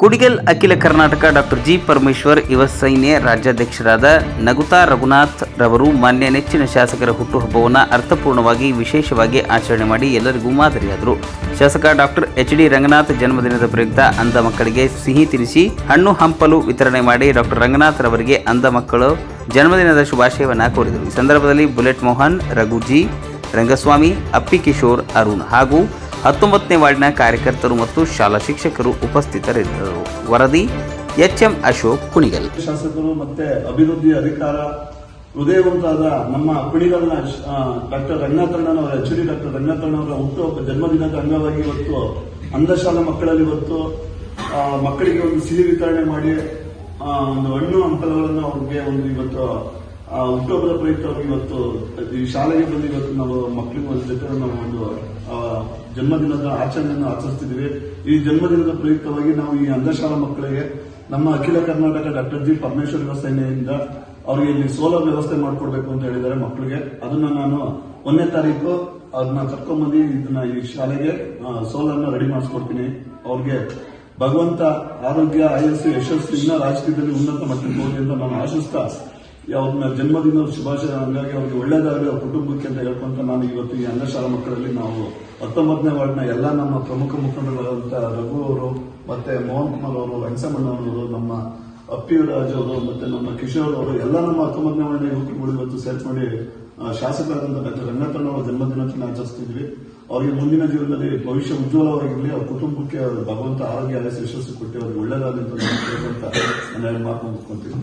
ಕುಡಿಗಲ್ ಅಖಿಲ Karnataka doctor G Parameshwar ಯುವ ಸೈನ್ಯ ರಾಜ್ಯಾಧ್ಯಕ್ಷರಾದ ನಗುತಾ ರಘುನಾಥ್ ರವರು ಮಾನ್ಯ ನೆಚ್ಚಿನ ಶಾಸಕರ ಹುಟ್ಟುಹಬ್ಬವನ್ನು ಅರ್ಥಪೂರ್ಣವಾಗಿ ವಿಶೇಷವಾಗಿ ಆಚರಣೆ ಮಾಡಿ ಎಲ್ಲರಿಗೂ ಮಾದರಿಯಾದರು. ಶಾಸಕ ಡಾಕ್ಟರ್ ಎಚ್.ಡಿ. ರಂಗನಾಥ್ ಜನ್ಮದಿನದ ಪ್ರಯುಕ್ತ ಅಂಧ ಮಕ್ಕಳಿಗೆ ಸಿಹಿ ತಿನಿಸಿ ಹಣ್ಣು ಹಂಪಲು ವಿತರಣೆ ಮಾಡಿ ಡಾಕ್ಟರ್ ರಂಗನಾಥ್ ರವರಿಗೆ ಅಂಧ ಮಕ್ಕಳು ಜನ್ಮದಿನದ ಶುಭಾಶಯವನ್ನು ಕೋರಿದರು. ಈ ಸಂದರ್ಭದಲ್ಲಿ ಬುಲೆಟ್ ಮೋಹನ್, ರಘುಜಿ, ರಂಗಸ್ವಾಮಿ, ಅಪ್ಪಿ ಕಿಶೋರ್, ಅರುಣ್ ಹಾಗೂ 19ನೇ ವಾರ್ಡ್ನ ಕಾರ್ಯಕರ್ತರು ಮತ್ತು ಶಾಲಾ ಶಿಕ್ಷಕರು ಉಪಸ್ಥಿತರಿದ್ದರು. ವರದಿ ಎಚ್.ಎಂ. ಅಶೋಕ್, ಕುಣಿಗಲ್. ಶಾಸಕರು ಮತ್ತೆ ಅಭಿವೃದ್ಧಿ ಅಧಿಕಾರ ಹೃದಯವಂತಾದ ನಮ್ಮ ಕುಣಿಗಲ್ನ ಡಾಕ್ಟರ್ ರಂಗನಾಥಣ್ಣನವರ ಎಚ್.ಡಿ. ಡಾಕ್ಟರ್ ರಂಗನಾಥಣ್ಣವರ ಹುಟ್ಟುಹಬ್ಬ ಜನ್ಮದಿನದ ಅಂಗವಾಗಿ ಇವತ್ತು ಅಂಧಶಾಲಾ ಮಕ್ಕಳಲ್ಲಿ ಇವತ್ತು ಮಕ್ಕಳಿಗೆ ಒಂದು ಸಿಹಿ ವಿತರಣೆ ಮಾಡಿ ಒಂದು ಹಣ್ಣು ಹಂಪಲುಗಳನ್ನು ಅವ್ರಿಗೆ ಒಂದು ಇವತ್ತು ಹುಟ್ಟುಹಬ್ಬದ ಪ್ರಯುಕ್ತವಾಗಿ ಇವತ್ತು ಈ ಶಾಲೆಗೆ ಬಂದು ಇವತ್ತು ನಾವು ಮಕ್ಕಳಿಗೆ ಒಂದು ಜೊತೆ ನಾವು ಒಂದು ಜನ್ಮದಿನದ ಆಚರಣೆಯನ್ನು ಆಚರಿಸ್ತಿದ್ದೀವಿ. ಈ ಜನ್ಮದಿನದ ಪ್ರಯುಕ್ತವಾಗಿ ನಾವು ಈ ಅಂಧಶಾಲಾ ಮಕ್ಕಳಿಗೆ ನಮ್ಮ ಅಖಿಲ ಕರ್ನಾಟಕ ಡಾಕ್ಟರ್ ಜಿ ಪರಮೇಶ್ವರ್ ಯುವ ಸೇನೆಯಿಂದ ಅವರಿಗೆ ಇಲ್ಲಿ ಸೋಲಾರ್ ವ್ಯವಸ್ಥೆ ಮಾಡಿಕೊಡ್ಬೇಕು ಅಂತ ಹೇಳಿದ್ದಾರೆ ಮಕ್ಕಳಿಗೆ. ಅದನ್ನ ನಾನು 1ನೇ ತಾರೀಕು ಅದನ್ನ ಕರ್ಕೊಂಡ್ಬಂದು ಇದನ್ನ ಈ ಶಾಲೆಗೆ ಸೋಲಾರ್ನ ರೆಡಿ ಮಾಡಿಸ್ಕೊಡ್ತೀನಿ. ಅವ್ರಿಗೆ ಭಗವಂತ ಆರೋಗ್ಯ, ಆಯಸ್ಸು, ಯಶಸ್ಸು ಇನ್ನ ರಾಜಕೀಯದಲ್ಲಿ ಉನ್ನತ ಮಟ್ಟಕ್ಕೆ ಹೋಗಿ ಅಂತ ನಾನು ಆಶಿಸ್ತಾ ಅವ್ರನ್ನ ಜನ್ಮದಿನ ಶುಭಾಶಯ ಹಂಗಾಗಿ ಅವ್ರಿಗೆ ಒಳ್ಳೇದಾಗಲಿ ಅವ್ರ ಕುಟುಂಬಕ್ಕೆ ಅಂತ ಹೇಳ್ಕೊಂತ ನಾನು ಇವತ್ತು ಈ ಅಂಧಶಾಲಾ ಮಕ್ಕಳಲ್ಲಿ ನಾವು 19ನೇ ವಾರ್ಡ್ನ ಎಲ್ಲ ನಮ್ಮ ಪ್ರಮುಖ ಮುಖಂಡರಾದಂತ ರಘು ಅವರು ಮತ್ತೆ ಮೋಹನ್ ಕುಮಾರ್ ಅವರು, ವೆಂಕಟಮ್ಮನವರು, ನಮ್ಮ ಅಪ್ಪಿರಾಜ್ ಅವರು ಮತ್ತೆ ನಮ್ಮ ಕಿಶೋರ್ ಅವರು ಎಲ್ಲ ನಮ್ಮ 19ನೇ ವಾರ್ಡ್ನ ಯುವಕರುಗಳು ಇವತ್ತು ಸೇರ್ಕೊಂಡು ಶಾಸಕರಾದಂತಹ ಡಾಕ್ಟರ್ ರಂಗನಾಥಣ್ಣವರ ಜನ್ಮದಿನಾಚರಣೆ ಆಚರಿಸ್ತಿದ್ವಿ. ಅವರಿಗೆ ಮುಂದಿನ ಜೀವನದಲ್ಲಿ ಭವಿಷ್ಯ ಉಜ್ವಲವಾಗಿರಲಿ, ಅವ್ರ ಕುಟುಂಬಕ್ಕೆ ಭಗವಂತ ಆರೋಗ್ಯ, ಆಯಸ್ಸು, ಯಶಸ್ಸು ಕೊಟ್ಟು ಅವ್ರಿಗೆ ಒಳ್ಳೇದಾಗಲಿ ಅಂತ ನಾನು ಕೇಳ್ಕೊಂತ ನಾನು ಮಾತು ಮುಗಿಸ್ಕೊಂತೀನಿ.